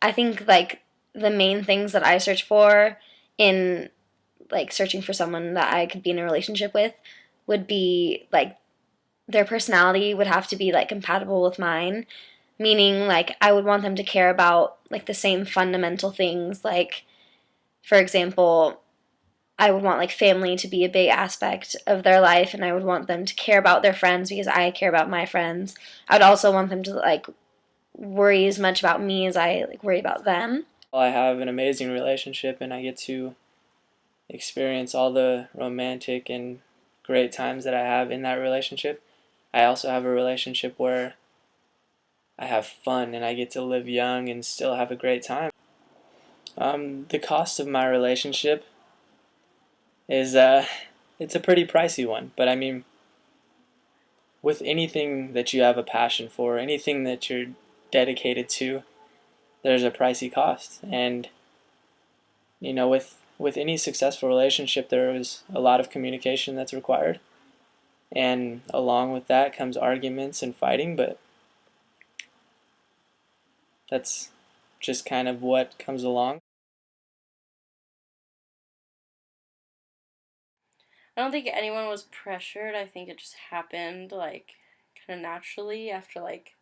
I think, like, the main things that I search for in, like, searching for someone that I could be in a relationship with would be, like, their personality would have to be, like, compatible with mine, meaning, like, I would want them to care about, like, the same fundamental things. Like, for example, I would want, like, family to be a big aspect of their life, and I would want them to care about their friends because I care about my friends. I would also want them to, like, worry as much about me as I, like, worry about them. I have an amazing relationship and I get to experience all the romantic and great times that I have in that relationship. I also have a relationship where I have fun and I get to live young and still have a great time. The cost of my relationship is it's a pretty pricey one, but I mean, with anything that you have a passion for, anything that you're dedicated to, there's a pricey cost. And with any successful relationship, there is a lot of communication that's required, and along with that comes arguments and fighting. But that's just kind of what comes along. I don't think anyone was pressured. I think it just happened like kind of naturally after like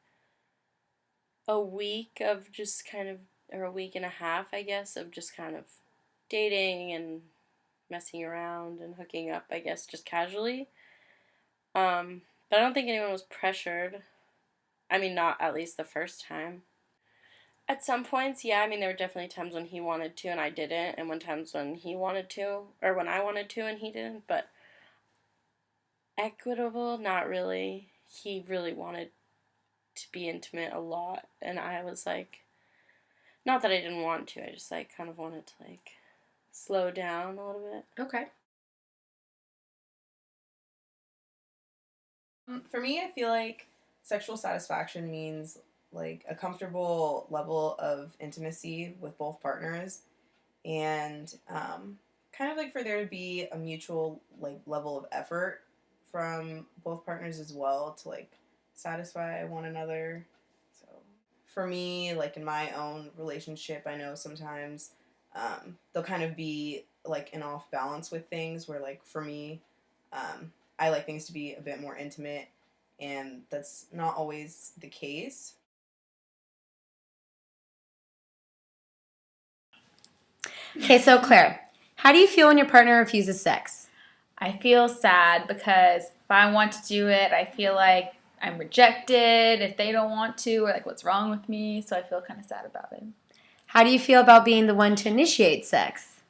a week of just kind of, or a week and a half, I guess, of just kind of dating and messing around and hooking up, I guess, just casually. But I don't think anyone was pressured. I mean, not at least the first time. At some points, yeah, I mean, there were definitely times when he wanted to and I didn't, and when times when he wanted to, or when I wanted to and he didn't, but equitable, not really. He really wanted to be intimate a lot, and I was like, not that I didn't want to, I just like kind of wanted to like slow down a little bit. Okay. For me, I feel like sexual satisfaction means like a comfortable level of intimacy with both partners, and kind of like for there to be a mutual like level of effort from both partners as well to like satisfy one another. So for me, like in my own relationship, I know sometimes they'll kind of be like an off balance with things where like for me, I like things to be a bit more intimate, and that's not always the case. Okay, so Claire, how do you feel when your partner refuses sex? I feel sad because if I want to do it, I feel like I'm rejected if they don't want to, or like what's wrong with me. So I feel kind of sad about it. How do you feel about being the one to initiate sex?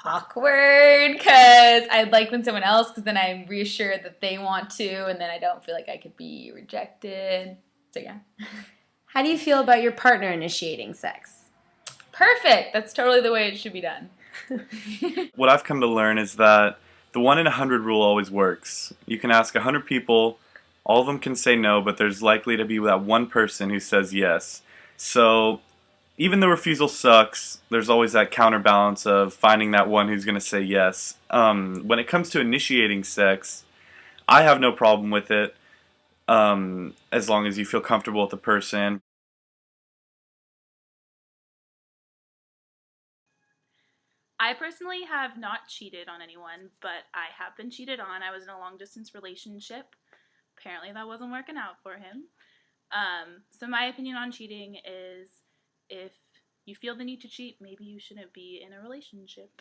Awkward because I'd like when someone else, because then I'm reassured that they want to, and then I don't feel like I could be rejected. So yeah. How do you feel about your partner initiating sex? Perfect. That's totally the way it should be done. What I've come to learn is that the 1 in 100 rule always works. You can ask 100 people, all of them can say no, but there's likely to be that one person who says yes. So even though refusal sucks, there's always that counterbalance of finding that one who's going to say yes. When it comes to initiating sex, I have no problem with it, as long as you feel comfortable with the person. I personally have not cheated on anyone, but I have been cheated on. I was in a long distance relationship. Apparently, that wasn't working out for him. So, my opinion on cheating is if you feel the need to cheat, maybe you shouldn't be in a relationship.